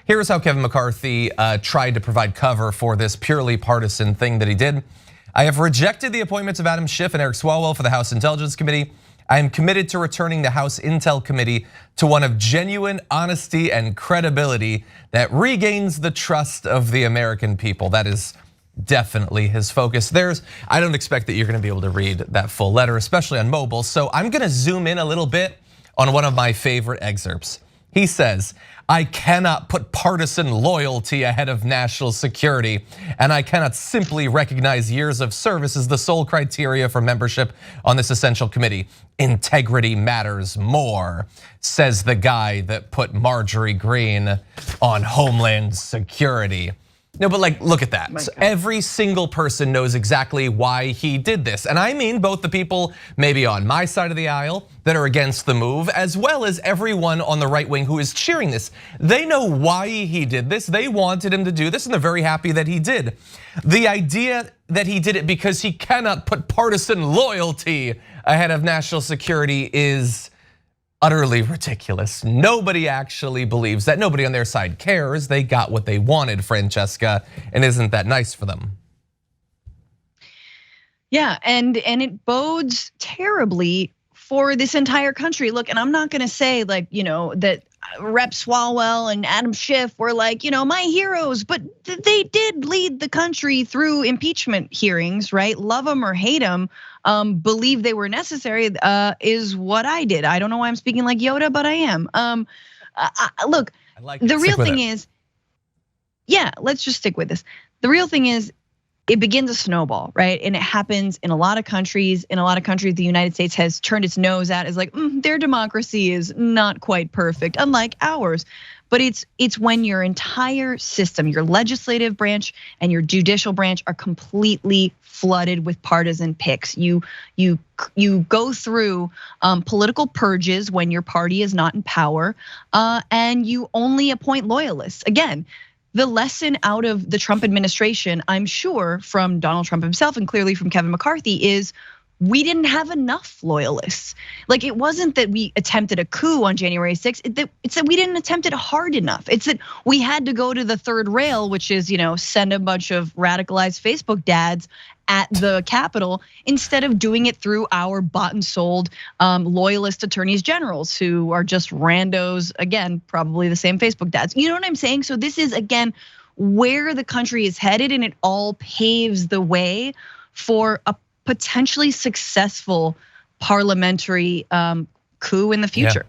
Here's how Kevin McCarthy tried to provide cover for this purely partisan thing that he did. I have rejected the appointments of Adam Schiff and Eric Swalwell for the House Intelligence Committee. I am committed to returning the House Intel Committee to one of genuine honesty and credibility that regains the trust of the American people. That is definitely his focus. I don't expect that you're gonna be able to read that full letter, especially on mobile. So I'm gonna zoom in a little bit on one of my favorite excerpts. He says, I cannot put partisan loyalty ahead of national security, and I cannot simply recognize years of service as the sole criteria for membership on this essential committee. Integrity matters more, says the guy that put Marjorie Greene on Homeland Security. No, but like, look at that. So every single person knows exactly why he did this. And I mean both the people maybe on my side of the aisle that are against the move, as well as everyone on the right wing who is cheering this. They know why he did this. They wanted him to do this and they're very happy that he did. The idea that he did it because he cannot put partisan loyalty ahead of national security is utterly ridiculous. Nobody actually believes that. Nobody on their side cares. They got what they wanted, Francesca, and isn't that nice for them? Yeah, and it bodes terribly for this entire country. Look, and I'm not gonna say like, that Rep Swalwell and Adam Schiff were like, my heroes, but they did lead the country through impeachment hearings, right? Love them or hate them, believe they were necessary is what I did. I don't know why I'm speaking like Yoda, but I am. Look, the real thing is, yeah, let's just stick with this. The real thing is, it begins a snowball, right? And it happens in a lot of countries. In a lot of countries, the United States has turned its nose at as like, their democracy is not quite perfect, unlike ours. But it's when your entire system, your legislative branch and your judicial branch are completely flooded with partisan picks. You go through political purges when your party is not in power, and you only appoint loyalists. Again, the lesson out of the Trump administration, I'm sure from Donald Trump himself and clearly from Kevin McCarthy, is we didn't have enough loyalists. Like, it wasn't that we attempted a coup on January 6th, it's that we didn't attempt it hard enough. It's that we had to go to the third rail, which is, send a bunch of radicalized Facebook dads at the Capitol instead of doing it through our bought and sold loyalist attorneys generals who are just randos, again, probably the same Facebook dads. You know what I'm saying? So this is, again, where the country is headed, and it all paves the way for a potentially successful parliamentary coup in the future.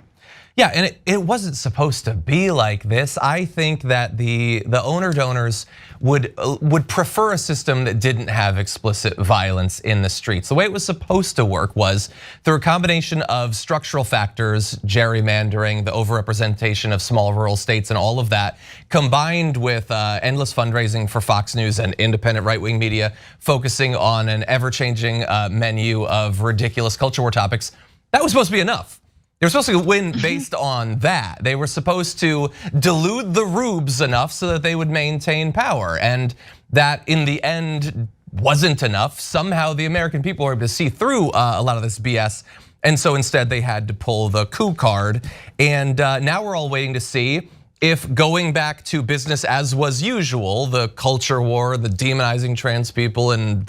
Yeah, and it wasn't supposed to be like this. I think that the owner donors would prefer a system that didn't have explicit violence in the streets. The way it was supposed to work was through a combination of structural factors, gerrymandering, the overrepresentation of small rural states and all of that, combined with endless fundraising for Fox News and independent right-wing media, focusing on an ever-changing menu of ridiculous culture war topics. That was supposed to be enough. They were supposed to win based on that. They were supposed to delude the rubes enough so that they would maintain power. And that in the end wasn't enough. Somehow the American people were able to see through a lot of this BS. And so instead they had to pull the coup card. And now we're all waiting to see if going back to business as was usual, the culture war, the demonizing trans people and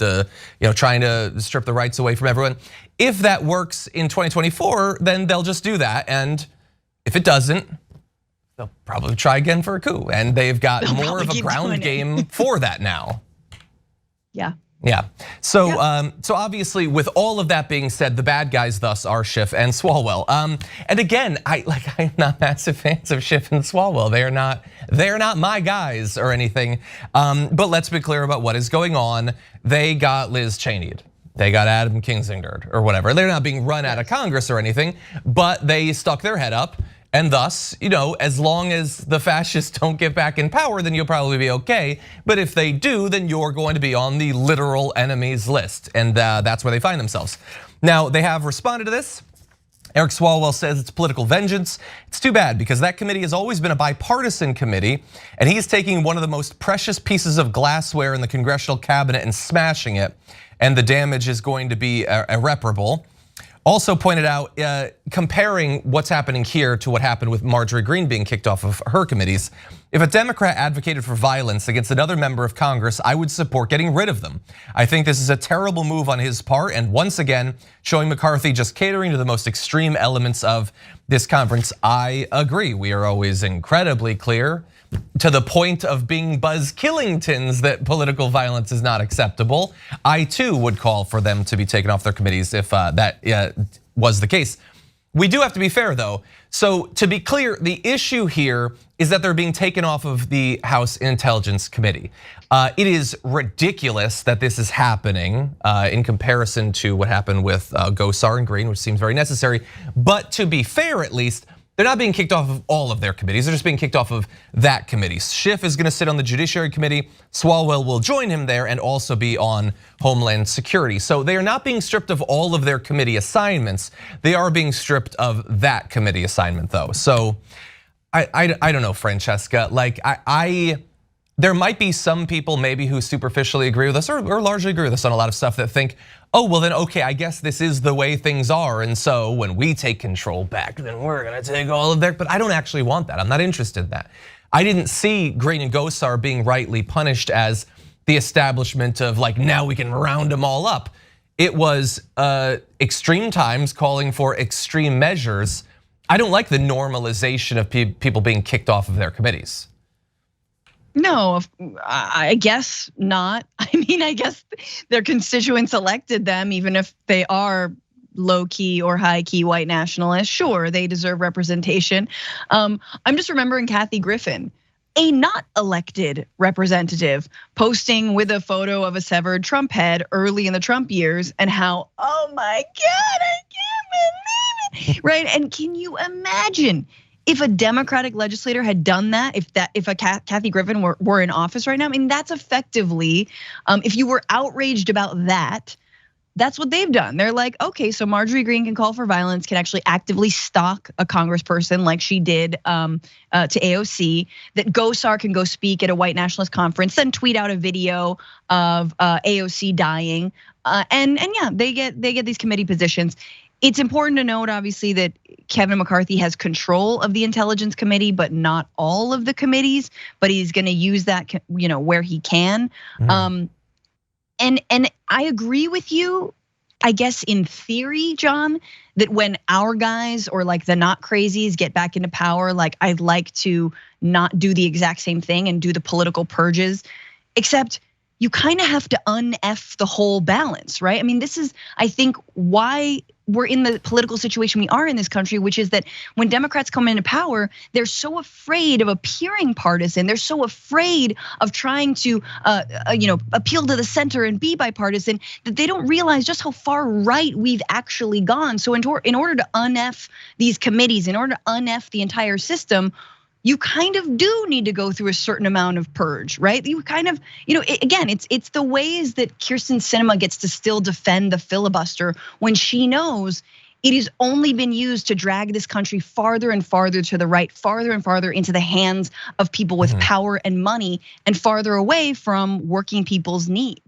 trying to strip the rights away from everyone, if that works in 2024, then they'll just do that. And if it doesn't, they'll probably try again for a coup. And they've got more of a ground game for that now. Yeah. Yeah, so obviously with all of that being said, the bad guys thus are Schiff and Swalwell. And again, I'm not massive fans of Schiff and Swalwell. They're not my guys or anything. But let's be clear about what is going on. They got Liz Cheney'd. They got Adam Kinzinger or whatever. They're not being run out of Congress or anything, but they stuck their head up. And thus, as long as the fascists don't get back in power, then you'll probably be okay. But if they do, then you're going to be on the literal enemies list. And that's where they find themselves. Now, they have responded to this. Eric Swalwell says it's political vengeance. It's too bad because that committee has always been a bipartisan committee, and he's taking one of the most precious pieces of glassware in the congressional cabinet and smashing it, and the damage is going to be irreparable. Also pointed out, comparing what's happening here to what happened with Marjorie Greene being kicked off of her committees. If a Democrat advocated for violence against another member of Congress, I would support getting rid of them. I think this is a terrible move on his part, and once again, showing McCarthy just catering to the most extreme elements of this conference. I agree. We are always incredibly clear, to the point of being Buzz Killingtons, that political violence is not acceptable. I too would call for them to be taken off their committees if that was the case. We do have to be fair though. So to be clear, the issue here is that they're being taken off of the House Intelligence Committee. It is ridiculous that this is happening in comparison to what happened with Gosar and Green, which seems very necessary. But to be fair, at least, they're not being kicked off of all of their committees. They're just being kicked off of that committee. Schiff is gonna sit on the Judiciary Committee. Swalwell will join him there and also be on Homeland Security. So they are not being stripped of all of their committee assignments. They are being stripped of that committee assignment though. So I don't know, Francesca, like there might be some people maybe who superficially agree with us or largely agree with us on a lot of stuff that think, oh, well then, okay, I guess this is the way things are. And so when we take control back, then we're gonna take all of their, but I don't actually want that. I'm not interested in that. I didn't see Green and Gosar being rightly punished as the establishment of like, now we can round them all up. It was extreme times calling for extreme measures. I don't like the normalization of people being kicked off of their committees. No, I guess not. I mean, I guess their constituents elected them, even if they are low-key or high-key white nationalists. Sure, they deserve representation. I'm just remembering Kathy Griffin, a not elected representative, posting with a photo of a severed Trump head early in the Trump years, and how, oh my God, I can't believe it, right? And can you imagine if a Democratic legislator had done that, if a Kathy Griffin were in office right now? I mean, that's effectively, if you were outraged about that, that's what they've done. They're like, okay, so Marjorie Greene can call for violence, can actually actively stalk a congressperson like she did to AOC, that Gosar can go speak at a white nationalist conference, then tweet out a video of AOC dying. And yeah, they get these committee positions. It's important to note, obviously, that Kevin McCarthy has control of the Intelligence Committee, but not all of the committees. But he's going to use that, where he can. And I agree with you, I guess in theory, John, that when our guys or like the not crazies get back into power, like I'd like to not do the exact same thing and do the political purges, except you kind of have to un-F the whole balance, right? I mean, this is, I think, why we're in the political situation we are in this country, which is that when Democrats come into power, they're so afraid of appearing partisan. They're so afraid of trying to, appeal to the center and be bipartisan that they don't realize just how far right we've actually gone. So in order to un-F these committees, in order to un-F the entire system, you kind of do need to go through a certain amount of purge, right? You kind of, again, it's the ways that Kyrsten Sinema gets to still defend the filibuster when she knows it has only been used to drag this country farther and farther to the right, farther and farther into the hands of people with power and money, and farther away from working people's needs.